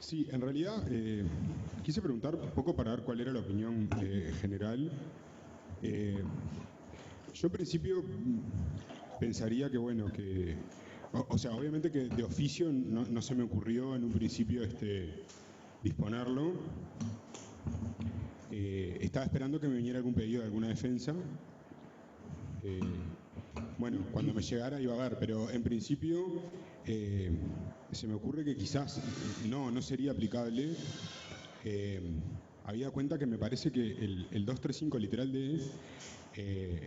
Sí, en realidad quise preguntar un poco para ver cuál era la opinión general. Eh, yo en principio pensaría que, bueno, o sea, obviamente que de oficio no se me ocurrió en un principio disponerlo. Estaba esperando que me viniera algún pedido de alguna defensa. Bueno, cuando me llegara iba a ver, pero en principio se me ocurre que quizás no sería aplicable. Había cuenta que me parece que el 235 literal D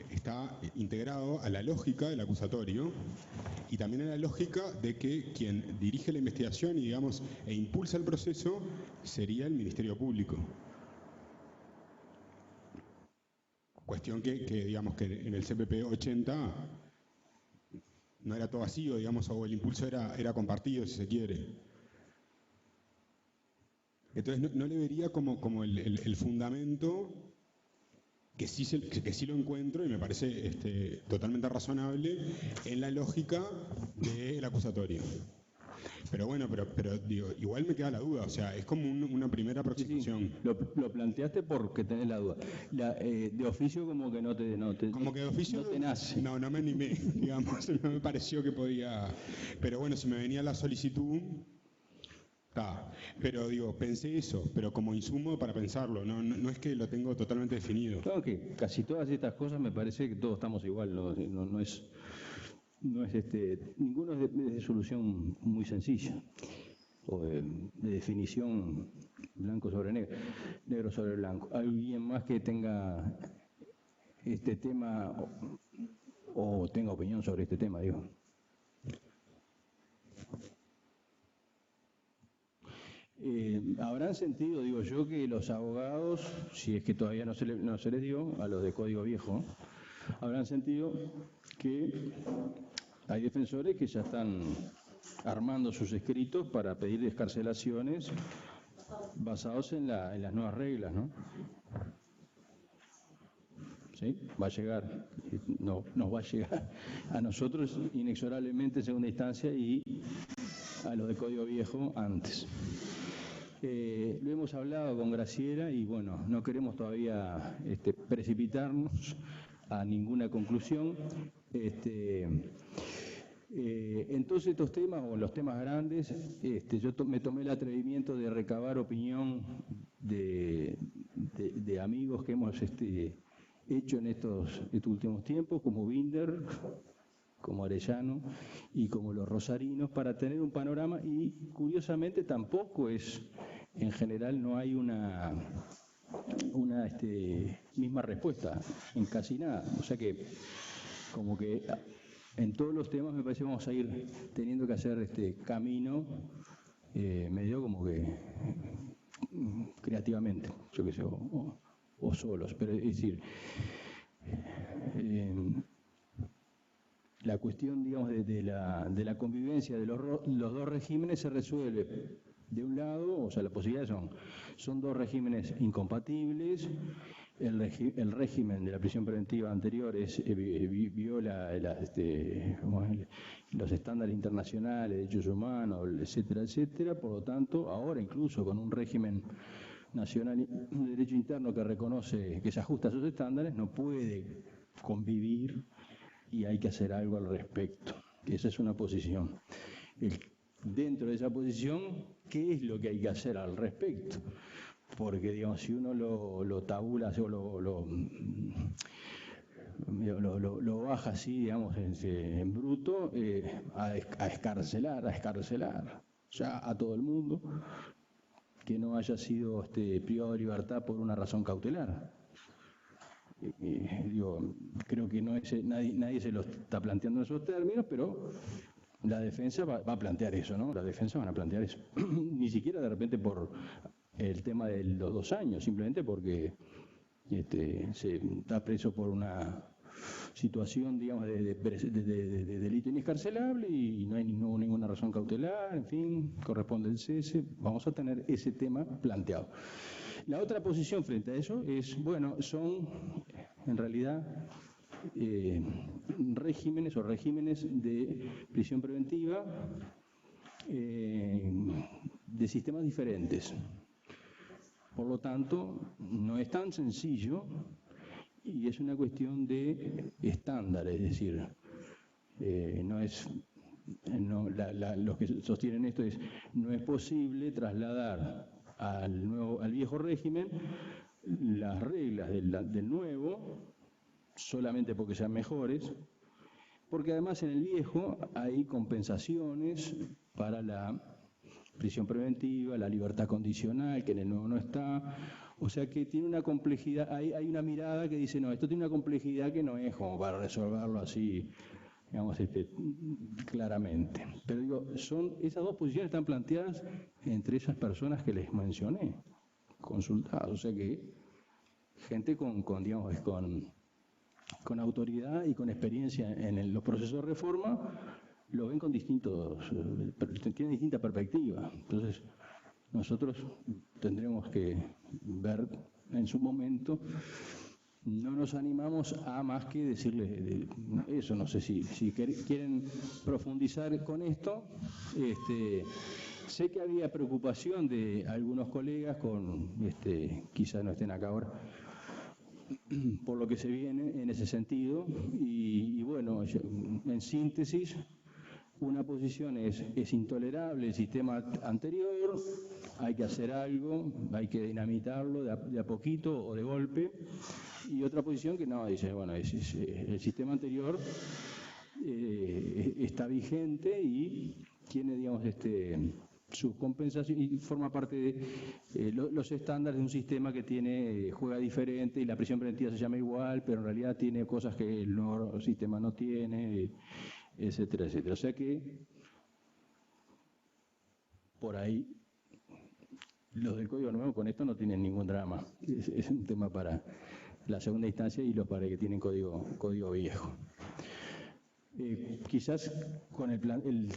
está integrado a la lógica del acusatorio y también a la lógica de que quien dirige la investigación y, digamos, e impulsa el proceso sería el Ministerio Público. Cuestión que digamos que en el CPP 80 no era todo vacío, digamos, o el impulso era compartido, si se quiere. Entonces no le vería como el fundamento, que sí lo encuentro y me parece totalmente razonable, en la lógica del acusatorio. Pero bueno, pero digo, igual me queda la duda, o sea, es como una primera aproximación. Sí. Lo planteaste porque tenés la duda. De oficio como que no te como que de oficio no te nace. No me animé, digamos, no me pareció que podía. Pero bueno, si me venía la solicitud, pero digo, pensé eso, pero como insumo para pensarlo, no es que lo tengo totalmente definido. Claro que casi todas estas cosas me parece que todos estamos igual, no es ninguno es de solución muy sencilla o de definición blanco sobre negro, negro sobre blanco. ¿Alguien más que tenga este tema o tenga opinión sobre este tema, digo? Habrán sentido, digo yo, que los abogados, si es que todavía no se les dio, a los de Código Viejo, habrán sentido que hay defensores que ya están armando sus escritos para pedir excarcelaciones basados en las nuevas reglas, ¿no? ¿Sí? Va a llegar, nos va a llegar a nosotros inexorablemente en segunda instancia y a los de Código Viejo antes. Lo hemos hablado con Graciela y bueno, no queremos todavía precipitarnos a ninguna conclusión. Entonces estos temas, o los temas grandes, yo me tomé el atrevimiento de recabar opinión de amigos que hemos hecho en estos últimos tiempos, como Binder, como Arellano y como los rosarinos, para tener un panorama, y curiosamente tampoco en general no hay una misma respuesta en casi nada, o sea que como que en todos los temas me parece que vamos a ir teniendo que hacer camino medio como que creativamente, yo qué sé, o solos, pero es decir, la cuestión, digamos, de la convivencia de los dos regímenes se resuelve de un lado, o sea, las posibilidades son dos regímenes incompatibles. El régimen de la prisión preventiva anterior viola los estándares internacionales de derechos humanos, etcétera, etcétera. Por lo tanto, ahora incluso con un régimen nacional de derecho interno que reconoce, que se ajusta a esos estándares, no puede convivir y hay que hacer algo al respecto. Esa es una posición. Dentro de esa posición, ¿qué es lo que hay que hacer al respecto? Porque, digamos, si uno lo tabula o lo baja así, digamos, en bruto, a escarcelar ya a todo el mundo que no haya sido privado de libertad por una razón cautelar. Creo que nadie se lo está planteando en esos términos, pero la defensa va a plantear eso, ¿no? La defensa van a plantear eso. Ni siquiera de repente por el tema de los 2 años, simplemente porque se está preso por una situación, digamos, de delito inescarcelable y no hay ninguna razón cautelar, en fin, corresponde el cese. Vamos a tener ese tema planteado. La otra posición frente a eso es, bueno, son en realidad regímenes de prisión preventiva de sistemas diferentes. Por lo tanto, no es tan sencillo y es una cuestión de estándar, es decir, los que sostienen esto no es posible trasladar al viejo régimen las reglas del nuevo solamente porque sean mejores, porque además en el viejo hay compensaciones para la prisión preventiva, la libertad condicional, que en el nuevo no está. O sea que tiene una complejidad, hay una mirada que dice, no, esto tiene una complejidad que no es como para resolverlo así, digamos, claramente. Pero digo, esas dos posiciones están planteadas entre esas personas que les mencioné, consultadas. O sea que gente con autoridad y con experiencia en los procesos de reforma lo ven con tienen distinta perspectiva. Entonces, nosotros tendremos que ver en su momento. No nos animamos a más que decirles eso. No sé si quieren profundizar con esto. Sé que había preocupación de algunos colegas quizás no estén acá ahora, por lo que se viene en ese sentido. Y bueno, en síntesis, una posición es intolerable el sistema anterior, hay que hacer algo, hay que dinamitarlo de a poquito o de golpe. Y otra posición que no, dice, bueno, el sistema anterior está vigente y tiene, digamos, su compensación y forma parte de los estándares de un sistema que juega diferente y la prisión preventiva se llama igual, pero en realidad tiene cosas que el nuevo sistema no tiene, etcétera, etcétera. O sea que por ahí los del Código Nuevo con esto no tienen ningún drama. Es un tema para la segunda instancia y los para que tienen código viejo. Quizás con el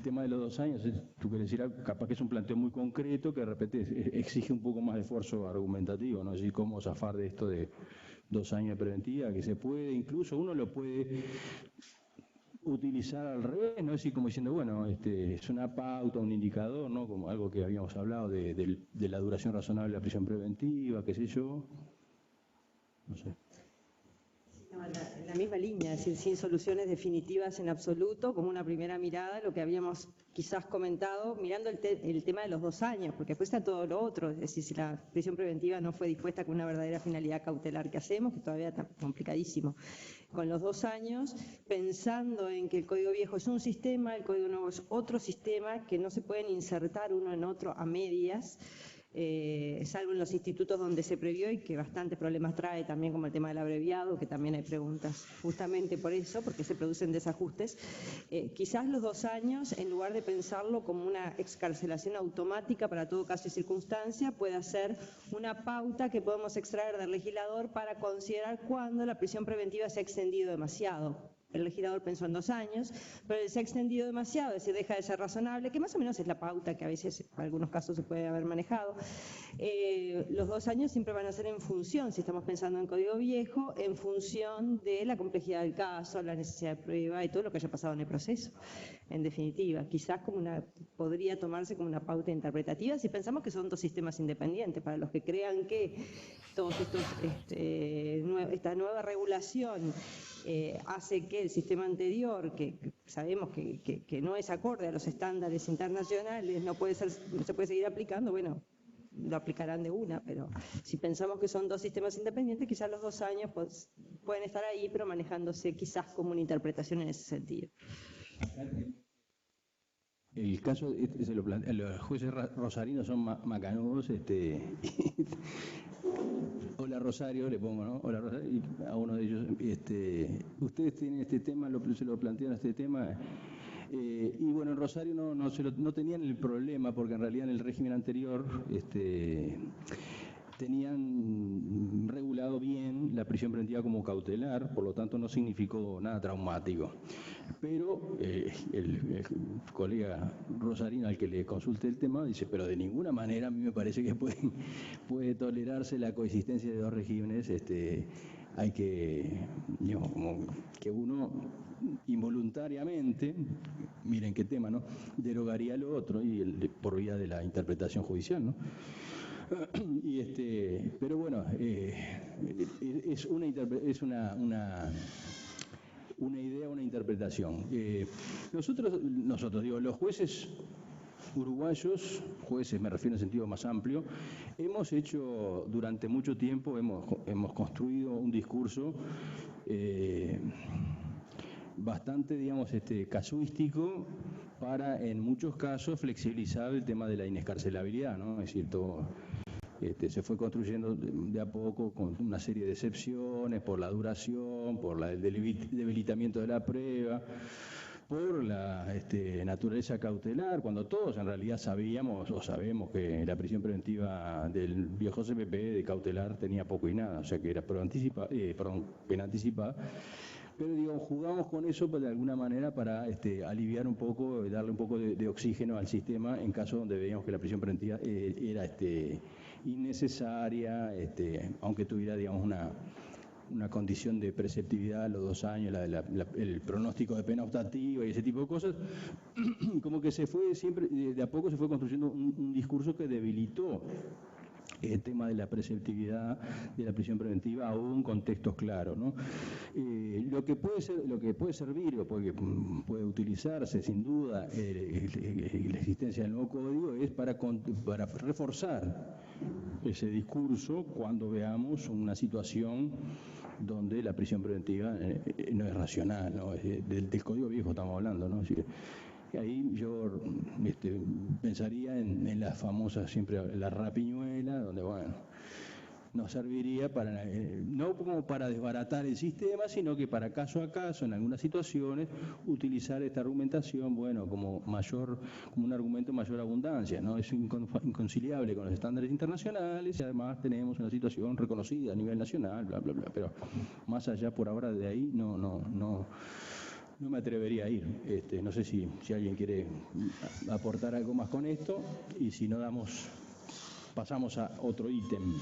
tema de los 2 años, tú quieres decir, capaz que es un planteo muy concreto que de repente exige un poco más de esfuerzo argumentativo, ¿no? Es decir, cómo zafar de esto de 2 años de preventiva, que se puede, incluso uno lo puede utilizar al revés, ¿no? Es decir, como diciendo, bueno, es una pauta, un indicador, ¿no? Como algo que habíamos hablado de la duración razonable de la prisión preventiva, qué sé yo, no sé. No, en la misma línea, es decir, sin soluciones definitivas en absoluto, como una primera mirada, lo que habíamos quizás comentado, mirando el tema de los 2 años, porque después está todo lo otro, es decir, si la prisión preventiva no fue dispuesta con una verdadera finalidad cautelar, ¿qué hacemos? Que todavía está complicadísimo. Con los 2 años, pensando en que el Código Viejo es un sistema, el Código Nuevo es otro sistema, que no se pueden insertar uno en otro a medias, salvo en los institutos donde se previó y que bastantes problemas trae también, como el tema del abreviado, que también hay preguntas justamente por eso, porque se producen desajustes. Quizás los 2 años, en lugar de pensarlo como una excarcelación automática para todo caso y circunstancia, puede ser una pauta que podemos extraer del legislador para considerar cuándo la prisión preventiva se ha extendido demasiado. El legislador pensó en 2 años, pero se ha extendido demasiado, es decir, deja de ser razonable, que más o menos es la pauta que a veces, en algunos casos, se puede haber manejado. Los 2 años siempre van a ser en función, si estamos pensando en Código Viejo, en función de la complejidad del caso, la necesidad de prueba y todo lo que haya pasado en el proceso. En definitiva, quizás podría tomarse como una pauta interpretativa si pensamos que son 2 sistemas independientes. Para los que crean que esta nueva regulación hace que el sistema anterior, que sabemos que no es acorde a los estándares internacionales, no se puede seguir aplicando, bueno, lo aplicarán de una, pero si pensamos que son 2 sistemas independientes, quizás los 2 años pueden estar ahí, pero manejándose quizás como una interpretación en ese sentido. El caso, los jueces rosarinos son macanudos, hola Rosario, le pongo, ¿no? Hola Rosario, y a uno de ellos, ustedes tienen este tema, se lo plantean este tema, y bueno, en Rosario no tenían el problema, porque en realidad en el régimen anterior, tenían regulado bien la prisión preventiva como cautelar, por lo tanto no significó nada traumático. Pero el colega rosarino al que le consulte el tema dice, pero de ninguna manera a mí me parece que puede tolerarse la coexistencia de 2 regímenes. Hay que, digamos, como que uno involuntariamente, miren qué tema, ¿no?, derogaría lo otro y por vía de la interpretación judicial, ¿no? Pero bueno, es una idea, una interpretación. Nosotros digo, los jueces uruguayos, jueces me refiero en sentido más amplio, hemos hecho durante mucho tiempo, hemos construido un discurso bastante, digamos, casuístico para, en muchos casos, flexibilizar el tema de la inescarcelabilidad, ¿no? Es decir, todo, se fue construyendo de a poco con una serie de excepciones por la duración, por el debilitamiento de la prueba, por la naturaleza cautelar, cuando todos en realidad sabíamos o sabemos que la prisión preventiva del viejo CPP de cautelar tenía poco y nada, o sea que era pena anticipada. Pero digo, jugamos con eso de alguna manera para aliviar un poco, darle un poco de oxígeno al sistema en caso donde veíamos que la prisión preventiva era innecesaria, aunque tuviera, digamos, una condición de preceptividad a los 2 años, el pronóstico de pena optativa y ese tipo de cosas, como que se fue siempre, de a poco se fue construyendo un discurso que debilitó el tema de la preceptividad de la prisión preventiva a un contextos claros, ¿no? Lo que puede servir o puede utilizarse sin duda la existencia del nuevo código es para reforzar ese discurso cuando veamos una situación donde la prisión preventiva no es racional, ¿no? Del Código Viejo estamos hablando, ¿no? Así que ahí yo pensaría en la famosa, siempre la rapiñuela, donde, bueno, nos serviría para, no como para desbaratar el sistema, sino que para caso a caso, en algunas situaciones, utilizar esta argumentación, bueno, como un argumento de mayor abundancia, ¿no? Es inconciliable con los estándares internacionales y además tenemos una situación reconocida a nivel nacional, bla, bla, bla, pero más allá por ahora de ahí no me atrevería a ir. No sé si alguien quiere aportar algo más con esto y si no pasamos a otro ítem.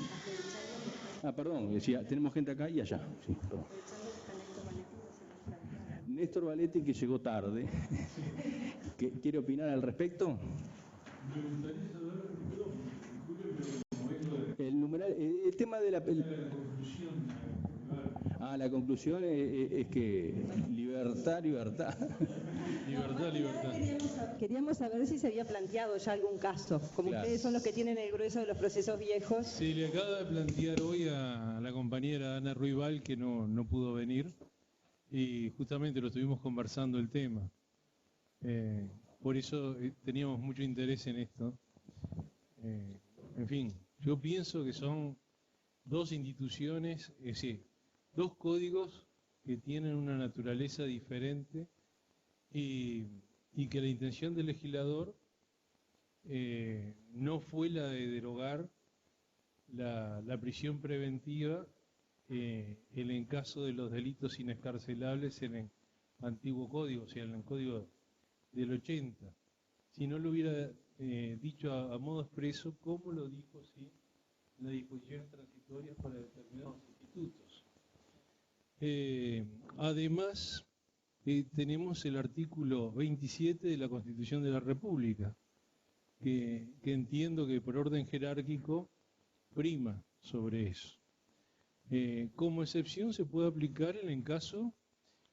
Perdón, decía, tenemos gente acá y allá. Sí, perdón. Néstor Valetti, que llegó tarde. ¿Quiere opinar al respecto? El tema de la la conclusión es que libertad. Libertad. Queríamos saber si se había planteado ya algún caso, como claro. Ustedes son los que tienen el grueso de los procesos viejos. Se le acaba de plantear hoy a la compañera Ana Ruibal, que no pudo venir, y justamente lo estuvimos conversando el tema. Por eso teníamos mucho interés en esto. En fin, yo pienso que son dos instituciones, es decir, dos códigos que tienen una naturaleza diferente y que la intención del legislador no fue la de derogar la prisión preventiva en el caso de los delitos inescarcelables en el antiguo código, o sea, en el código del 80. Si no lo hubiera dicho a modo expreso, como lo dijo sí en las disposiciones transitorias para determinados institutos. Además, tenemos el artículo 27 de la Constitución de la República, que entiendo que por orden jerárquico prima sobre eso. Como excepción se puede aplicar en el caso,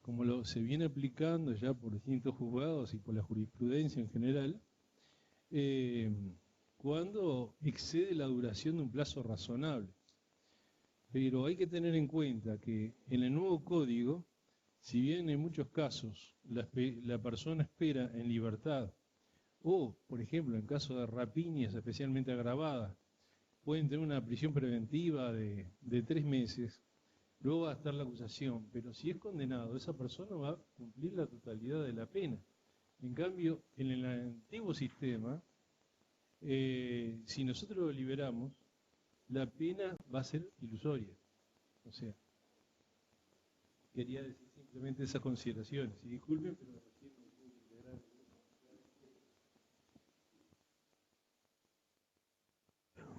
como se viene aplicando ya por distintos juzgados y por la jurisprudencia en general, cuando excede la duración de un plazo razonable. Pero hay que tener en cuenta que en el nuevo código, si bien en muchos casos la persona espera en libertad, o, por ejemplo, en caso de rapiñas especialmente agravadas, pueden tener una prisión preventiva de 3 meses, luego va a estar la acusación, pero si es condenado, esa persona va a cumplir la totalidad de la pena. En cambio, en el antiguo sistema, si nosotros lo liberamos, la pena va a ser ilusoria. O sea, quería decir simplemente esas consideraciones. Y disculpen, pero recién me pude integrar.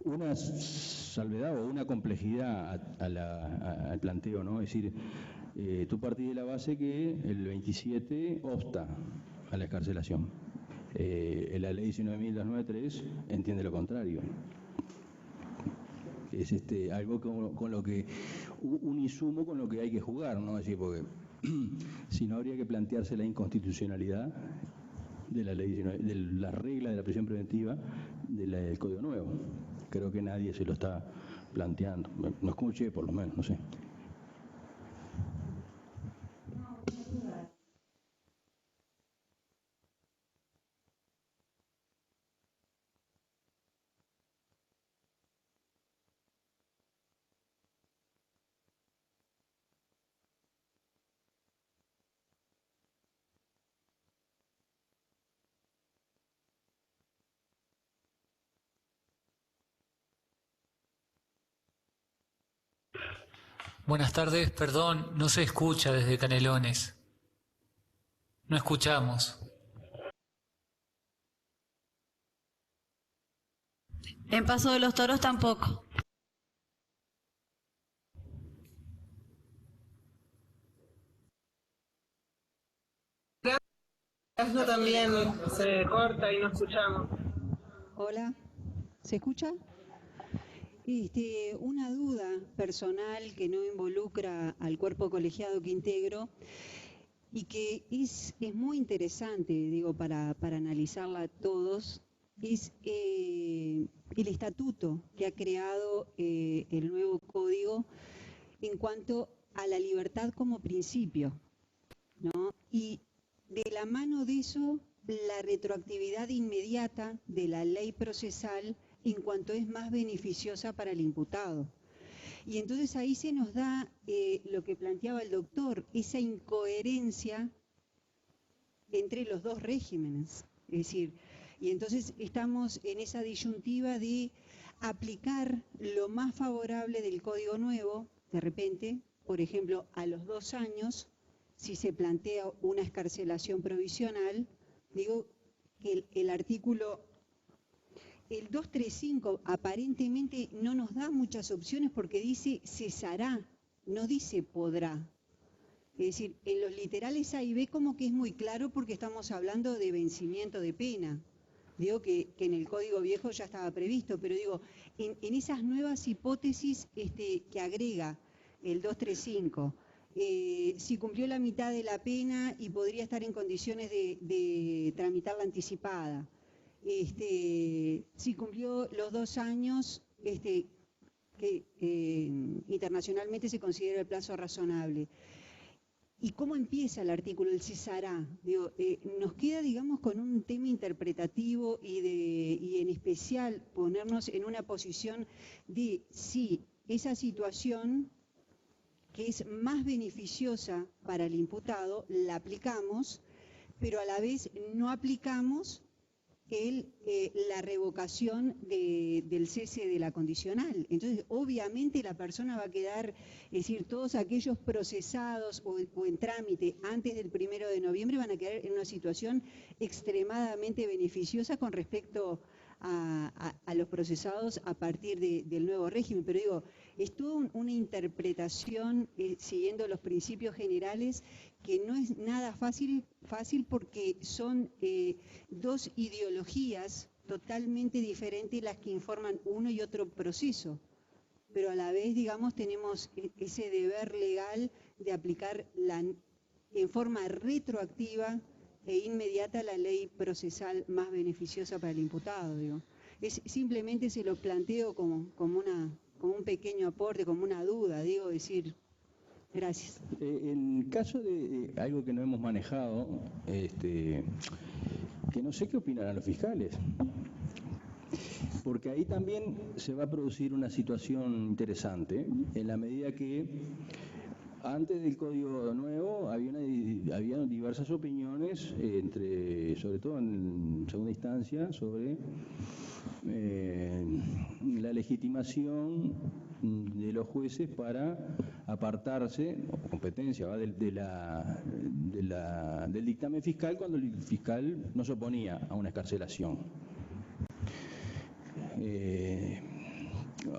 una salvedad o una complejidad al planteo, ¿no? Es decir, tú partís de la base que el 27 obsta a la excarcelación. La ley 19.293 entiende lo contrario. Es algo con lo que, un insumo con lo que hay que jugar, ¿no? Es decir, porque si no habría que plantearse la inconstitucionalidad de la ley, de la regla de la prisión preventiva del Código Nuevo. Creo que nadie se lo está planteando. No escuché, por lo menos, no sé. Buenas tardes, perdón, no se escucha desde Canelones. No escuchamos. En Paso de los Toros tampoco. Eso también se corta y no escuchamos. Hola, ¿se escucha? Una duda personal que no involucra al cuerpo colegiado que integro y que es muy interesante, digo, para analizarla todos, es el estatuto que ha creado el nuevo código en cuanto a la libertad como principio, ¿no? Y de la mano de eso, la retroactividad inmediata de la ley procesal en cuanto es más beneficiosa para el imputado. Y entonces ahí se nos da lo que planteaba el doctor, esa incoherencia entre los dos regímenes. Es decir, y entonces estamos en esa disyuntiva de aplicar lo más favorable del Código Nuevo, de repente, por ejemplo, a los 2 años, si se plantea una excarcelación provisional, digo que el artículo, el 235 aparentemente no nos da muchas opciones porque dice cesará, no dice podrá. Es decir, en los literales A y B como que es muy claro porque estamos hablando de vencimiento de pena. Digo que en el Código Viejo ya estaba previsto, pero digo, en esas nuevas hipótesis que agrega el 235, si cumplió la mitad de la pena y podría estar en condiciones de tramitarla anticipada. Si cumplió los 2 años, que internacionalmente se considera el plazo razonable. ¿Y cómo empieza el artículo? El cesará. Digo, nos queda, digamos, con un tema interpretativo y en especial ponernos en una posición de si esa situación que es más beneficiosa para el imputado, la aplicamos, pero a la vez no aplicamos la revocación del cese de la condicional. Entonces, obviamente la persona va a quedar, es decir, todos aquellos procesados o en trámite antes del 1 de noviembre van a quedar en una situación extremadamente beneficiosa con respecto a los procesados a partir del nuevo régimen. Pero digo, es toda una interpretación siguiendo los principios generales que no es nada fácil porque son 2 ideologías totalmente diferentes las que informan uno y otro proceso. Pero a la vez, digamos, tenemos ese deber legal de aplicar en forma retroactiva e inmediata la ley procesal más beneficiosa para el imputado, digo. Simplemente se lo planteo como un pequeño aporte, como una duda, digo, decir, gracias. En caso de algo que no hemos manejado, que no sé qué opinarán los fiscales, porque ahí también se va a producir una situación interesante, en la medida que antes del Código Nuevo había diversas opiniones, sobre todo en segunda instancia, sobre la legitimación de los jueces para apartarse, o competencia, del dictamen fiscal cuando el fiscal no se oponía a una excarcelación.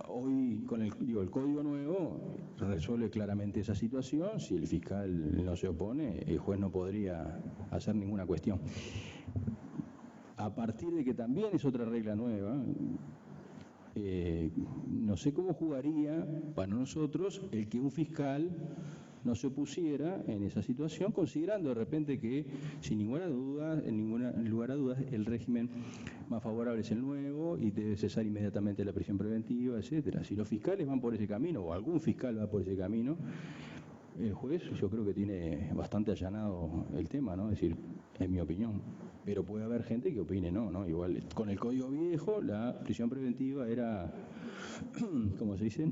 hoy con el código nuevo resuelve claramente esa situación. Si el fiscal no se opone, el juez no podría hacer ninguna cuestión. A partir de que también es otra regla nueva, no sé cómo jugaría para nosotros el que un fiscal no se opusiera en esa situación, considerando de repente que, sin ninguna duda, en ningún lugar a dudas, el régimen más favorable es el nuevo y debe cesar inmediatamente la prisión preventiva, etcétera. Si los fiscales van por ese camino, o algún fiscal va por ese camino, el juez yo creo que tiene bastante allanado el tema, ¿no? Es decir, en mi opinión. Pero puede haber gente que opine no. Igual, con el código viejo, la prisión preventiva era, como se dice,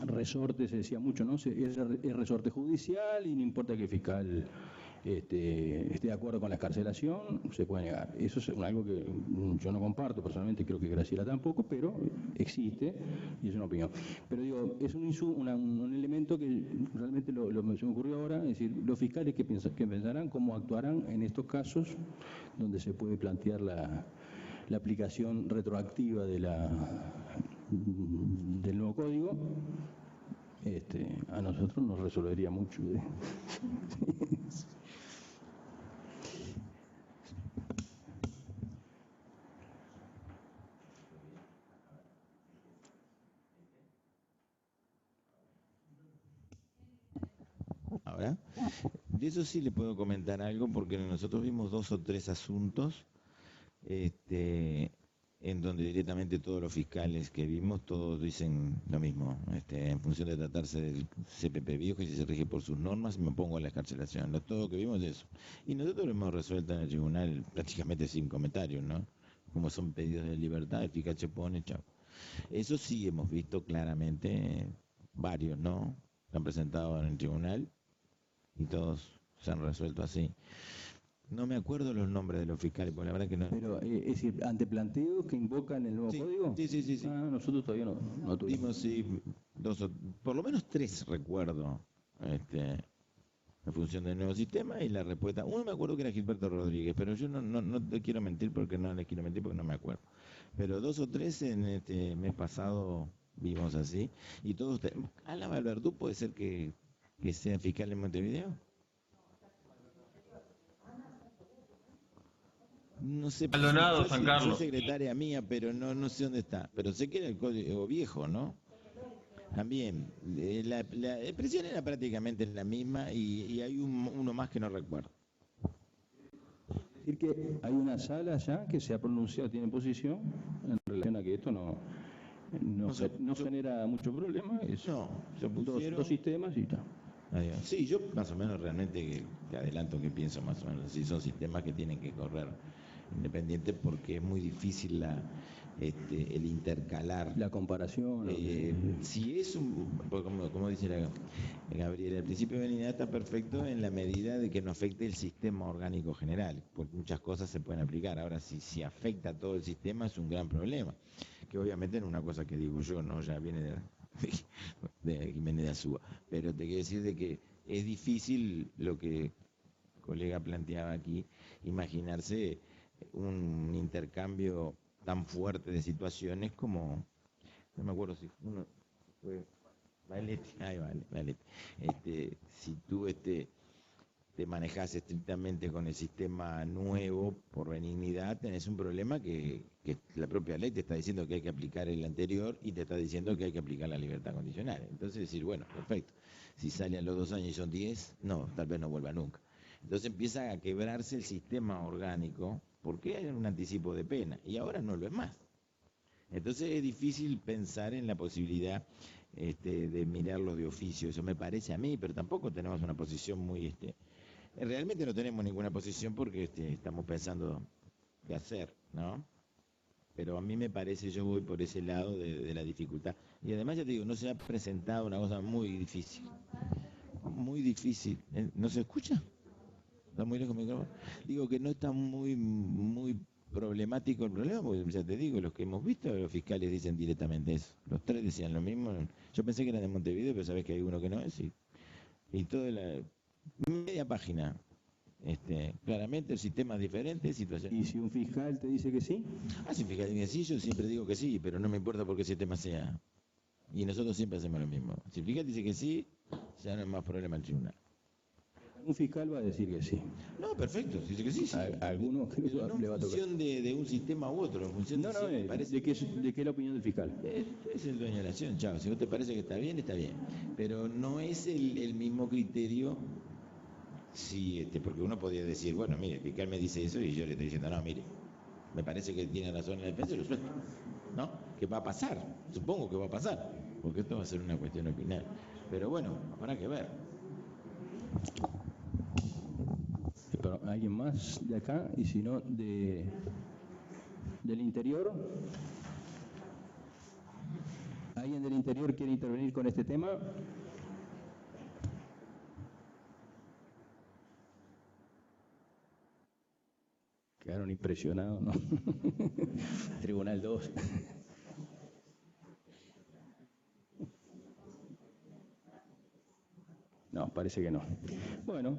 resorte, se decía mucho, ¿no? Es resorte judicial y no importa que el fiscal esté de acuerdo con la excarcelación, se puede negar. Eso es algo que yo no comparto personalmente, creo que Graciela tampoco, pero existe y es una opinión. Pero digo, es un elemento que realmente se me ocurrió ahora, es decir, los fiscales que pensarán, cómo actuarán en estos casos donde se puede plantear la aplicación retroactiva del nuevo código. A nosotros nos resolvería mucho. Ahora, de eso sí le puedo comentar algo, porque nosotros vimos 2 o 3 asuntos en donde directamente todos los fiscales que vimos, todos dicen lo mismo, en función de tratarse del CPP viejo y si se rige por sus normas, me opongo a la excarcelación. Todo lo que vimos es eso. Y nosotros lo hemos resuelto en el tribunal prácticamente sin comentarios, ¿no? Como son pedidos de libertad, el fiscal se pone, chao. Eso sí hemos visto claramente, varios, ¿no? Lo han presentado en el tribunal y todos se han resuelto así. No me acuerdo los nombres de los fiscales, porque la verdad que no. Pero, es decir, ante planteos que invocan el nuevo código. Sí. Ah, nosotros todavía no tuvimos. Sí, por lo menos 3 recuerdo, en función del nuevo sistema y la respuesta. Uno me acuerdo que era Gilberto Rodríguez, pero yo no te quiero mentir porque no me acuerdo. Pero 2 o 3 en este mes pasado vimos así. Y todos ustedes. ¿Alan Valverdú puede ser que sea fiscal en Montevideo? No sé, Maldonado, San Carlos. Fue secretaria mía, pero no sé dónde está. Pero sé que era el código viejo, ¿no? También, la expresión era prácticamente la misma y hay uno más que no recuerdo. Es decir, que hay una sala ya que se ha pronunciado, tiene posición en relación a que esto no genera mucho problema. Se pusieron dos sistemas y está. Sí, yo más o menos realmente te adelanto que pienso más o menos así. Son sistemas que tienen que correr independiente porque es muy difícil el intercalar. La comparación. Si es como dice Gabriela, el principio de venida está perfecto en la medida de que no afecte el sistema orgánico general, porque muchas cosas se pueden aplicar. Ahora, si afecta a todo el sistema es un gran problema, que obviamente no es una cosa que digo yo, no, ya viene de Jiménez de Azúa, pero te quiero decir de que es difícil lo que el colega planteaba aquí, imaginarse un intercambio tan fuerte de situaciones como, no me acuerdo si uno fue Valetti, si tú te manejas estrictamente con el sistema nuevo por benignidad, tenés un problema que la propia ley te está diciendo que hay que aplicar el anterior y te está diciendo que hay que aplicar la libertad condicional. Entonces decir, bueno, perfecto, si sale a los 2 años y son 10, no, tal vez no vuelva nunca. Entonces empieza a quebrarse el sistema orgánico porque hay un anticipo de pena y ahora no lo es más. Entonces es difícil pensar en la posibilidad de mirarlos de oficio, eso me parece a mí, pero tampoco tenemos una posición muy... realmente no tenemos ninguna posición porque estamos pensando qué hacer, ¿no? Pero a mí me parece, yo voy por ese lado de la dificultad. Y además, ya te digo, no se ha presentado una cosa muy difícil. Muy difícil. ¿No se escucha? ¿Está muy lejos el micrófono? Digo que no está muy problemático el problema, porque ya te digo, los que hemos visto, los fiscales dicen directamente eso. Los 3 decían lo mismo. Yo pensé que era de Montevideo, pero sabés que hay uno que no es. Y toda la media página Claramente el sistema es diferente, situación. ¿Y si un fiscal te dice que sí? Si un fiscal dice que sí, yo siempre digo que sí, pero no me importa por qué sistema sea. Y nosotros siempre hacemos lo mismo. Si el fiscal dice que sí, ya no hay más problema el tribunal. Un fiscal va a decir que sí. No, perfecto, si dice que sí, sí. Algunos pero no le va a en tocar. función de un sistema u otro, en función de qué es la opinión del fiscal. Es el dueño de la acción, chao. Si no te parece que está bien, está bien. Pero no es el mismo criterio, si porque uno podría decir, bueno, mire, el fiscal me dice eso y yo le estoy diciendo, no, mire, me parece que tiene razón en la defensa y lo suelto. ¿No? ¿Qué va a pasar? Supongo que va a pasar, porque esto va a ser una cuestión opinal. Pero bueno, habrá que ver. Pero, ¿alguien más de acá? Y si no, del interior. ¿Alguien del interior quiere intervenir con este tema? Quedaron impresionados, ¿no? Tribunal 2. No, parece que no. Bueno,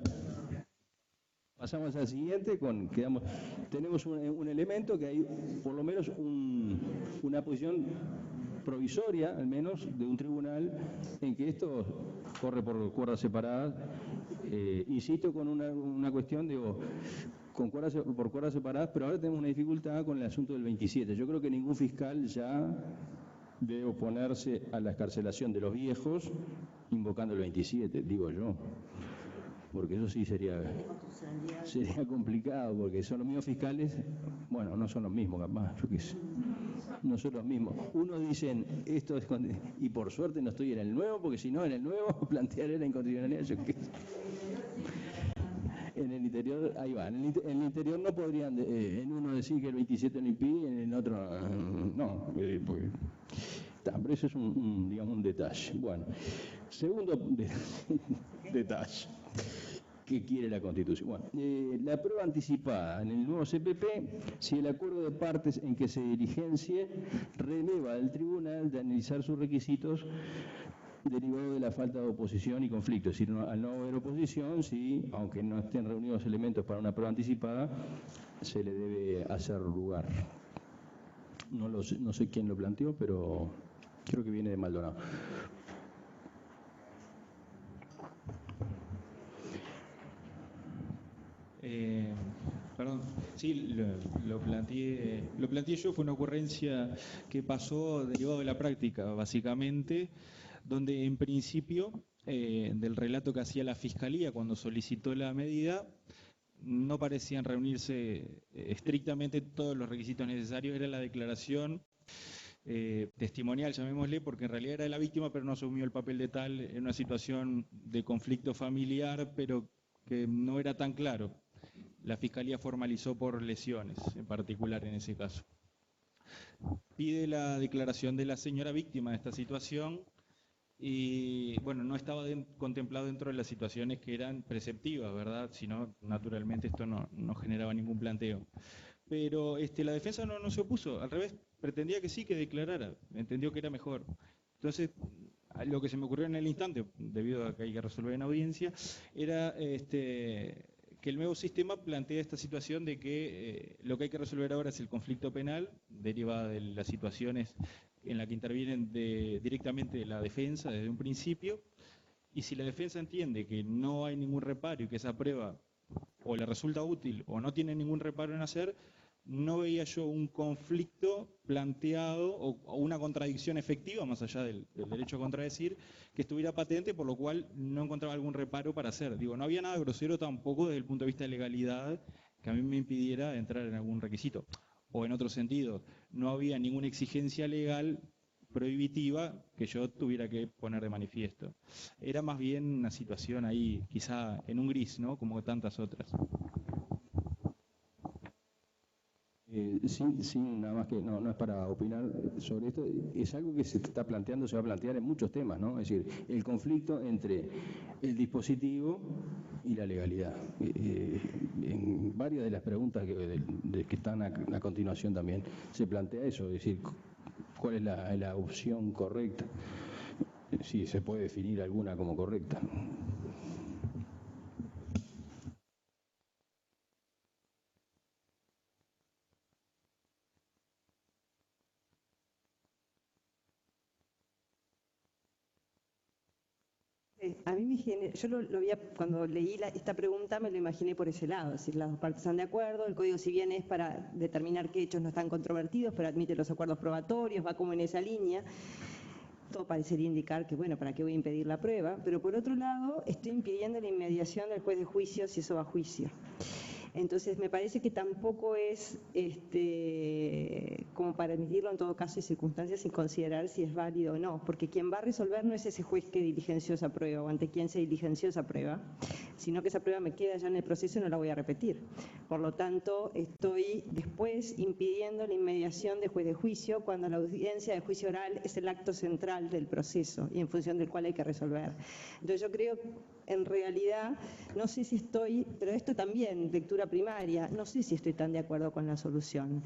pasamos al siguiente. Tenemos un elemento que hay, por lo menos, una posición provisoria, al menos, de un tribunal en que esto corre por cuerdas separadas. Insisto con una cuestión, por cuerdas separadas, pero ahora tenemos una dificultad con el asunto del 27. Yo creo que ningún fiscal ya debe oponerse a la excarcelación de los viejos invocando el 27, digo yo, porque eso sí sería complicado, porque son los mismos fiscales, bueno, no son los mismos capaz, yo qué sé, no son los mismos. Unos dicen, esto es, y por suerte no estoy en el nuevo, porque si no en el nuevo plantearé la inconstitucionalidad, yo qué sé. En el interior, ahí va, en el interior no podrían, en uno decir que el 27 lo impide, en el otro, no, porque... Pero eso es un detalle. Bueno, segundo detalle que quiere la Constitución. Bueno, la prueba anticipada en el nuevo CPP, si el acuerdo de partes en que se diligencie releva al tribunal de analizar sus requisitos derivado de la falta de oposición y conflicto. Es decir, al no haber oposición, sí, aunque no estén reunidos elementos para una prueba anticipada, se le debe hacer lugar. No sé quién lo planteó, pero creo que viene de Maldonado. Perdón, sí, lo planteé yo, fue una ocurrencia que pasó derivado de la práctica, básicamente, donde en principio del relato que hacía la Fiscalía cuando solicitó la medida, no parecían reunirse estrictamente todos los requisitos necesarios, era la declaración testimonial, llamémosle, porque en realidad era la víctima, pero no asumió el papel de tal en una situación de conflicto familiar, pero que no era tan claro. La Fiscalía formalizó por lesiones, en particular en ese caso. Pide la declaración de la señora víctima de esta situación y, bueno, no estaba contemplado dentro de las situaciones que eran preceptivas, ¿verdad? Si no, naturalmente esto no generaba ningún planteo. Pero la defensa no se opuso, al revés, pretendía que sí, que declarara, entendió que era mejor. Entonces, lo que se me ocurrió en el instante, debido a que hay que resolver en audiencia, era que el nuevo sistema plantea esta situación de que lo que hay que resolver ahora es el conflicto penal, derivado de las situaciones en las que intervienen directamente la defensa desde un principio, y si la defensa entiende que no hay ningún reparo y que esa prueba o le resulta útil o no tiene ningún reparo en hacer, no veía yo un conflicto planteado o una contradicción efectiva, más allá del derecho a contradecir, que estuviera patente, por lo cual no encontraba algún reparo para hacer. Digo, no había nada grosero tampoco desde el punto de vista de legalidad que a mí me impidiera entrar en algún requisito. O en otro sentido, no había ninguna exigencia legal prohibitiva que yo tuviera que poner de manifiesto. Era más bien una situación ahí, quizá en un gris, ¿no? Como tantas otras. Sin nada más que, no es para opinar sobre esto, es algo que se está planteando, se va a plantear en muchos temas, ¿no? Es decir, el conflicto entre el dispositivo y la legalidad. En varias de las preguntas que están a continuación también se plantea eso, es decir, ¿cuál es la opción correcta? Sí, se puede definir alguna como correcta. A mí yo lo había, cuando leí esta pregunta me lo imaginé por ese lado, es decir, las dos partes están de acuerdo, el código si bien es para determinar qué hechos no están controvertidos, pero admite los acuerdos probatorios, va como en esa línea. Todo parecería indicar que, bueno, ¿para qué voy a impedir la prueba? Pero por otro lado, estoy impidiendo la inmediación del juez de juicio si eso va a juicio. Entonces, me parece que tampoco es como para admitirlo en todo caso y circunstancias sin considerar si es válido o no, porque quien va a resolver no es ese juez que diligenció esa prueba o ante quien se diligenció esa prueba, sino que esa prueba me queda ya en el proceso y no la voy a repetir. Por lo tanto, estoy después impidiendo la inmediación de juez de juicio cuando la audiencia de juicio oral es el acto central del proceso y en función del cual hay que resolver. Entonces, yo creo, en realidad, no sé si estoy, pero esto también, lectura primaria, no sé si estoy tan de acuerdo con la solución,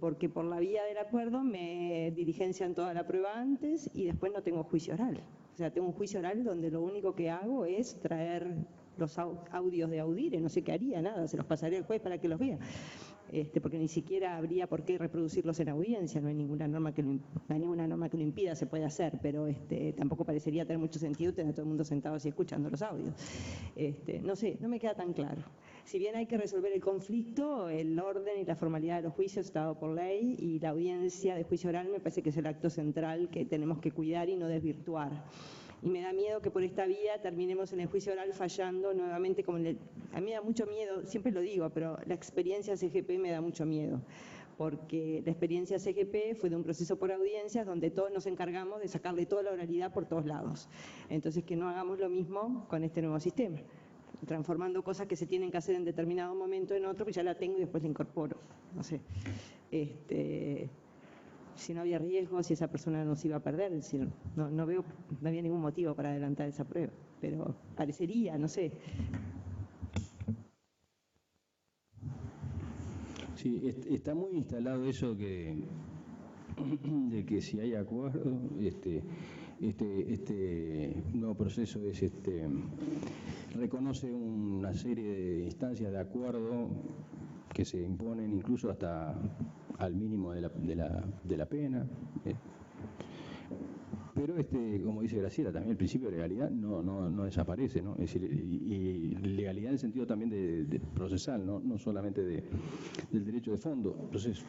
porque por la vía del acuerdo me diligencian toda la prueba antes y después no tengo juicio oral. O sea, tengo un juicio oral donde lo único que hago es traer los audios de Audire, no sé qué haría, nada, se los pasaría al juez para que los vea. Porque ni siquiera habría por qué reproducirlos en audiencia, no hay ninguna norma que lo impida, se puede hacer, pero tampoco parecería tener mucho sentido tener a todo el mundo sentado así escuchando los audios. No sé, no me queda tan claro. Si bien hay que resolver el conflicto, el orden y la formalidad de los juicios está dado por ley y la audiencia de juicio oral me parece que es el acto central que tenemos que cuidar y no desvirtuar. Y me da miedo que por esta vía terminemos en el juicio oral fallando nuevamente. A mí me da mucho miedo, siempre lo digo, pero la experiencia CGP me da mucho miedo, porque la experiencia CGP fue de un proceso por audiencias donde todos nos encargamos de sacarle toda la oralidad por todos lados. Entonces, que no hagamos lo mismo con este nuevo sistema, transformando cosas que se tienen que hacer en determinado momento en otro, que ya la tengo y después la incorporo. No sé. Si no había riesgo, si esa persona no se iba a perder, es decir, no había ningún motivo para adelantar esa prueba, pero parecería, no sé. Sí, está muy instalado eso de que si hay acuerdo, este nuevo proceso reconoce una serie de instancias de acuerdo que se imponen incluso hasta al mínimo de la pena. Pero como dice Graciela, también el principio de legalidad no desaparece, ¿no? Es decir, y legalidad en el sentido también de procesal, no solamente del derecho de fondo. Entonces,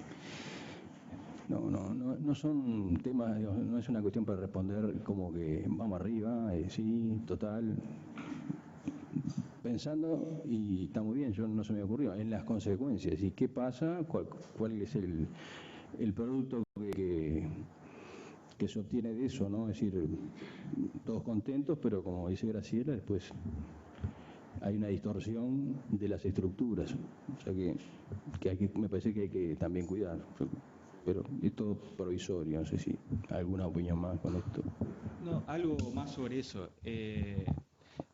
no son temas, no es una cuestión para responder como que vamos arriba, sí, total. Pensando, y está muy bien, yo no se me ocurrió, en las consecuencias, y qué pasa, cuál es el producto que se obtiene de eso, ¿no? Es decir, todos contentos, pero como dice Graciela, después hay una distorsión de las estructuras, o sea que me parece que hay que también cuidar, pero es todo provisorio, no sé si alguna opinión más con esto. No, algo más sobre eso.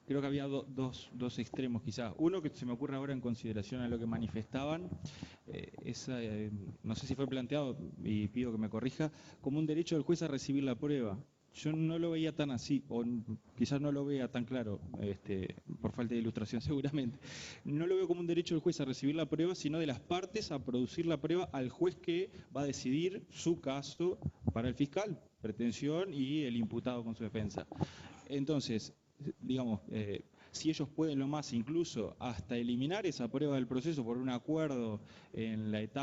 Creo que había dos extremos quizás. Uno que se me ocurre ahora en consideración a lo que manifestaban, no sé si fue planteado, y pido que me corrija, como un derecho del juez a recibir la prueba. Yo no lo veía tan así, o quizás no lo vea tan claro, por falta de ilustración seguramente. No lo veo como un derecho del juez a recibir la prueba, sino de las partes a producir la prueba al juez que va a decidir su caso para el fiscal, pretensión y el imputado con su defensa. Entonces, digamos, si ellos pueden lo más incluso hasta eliminar esa prueba del proceso por un acuerdo en la etapa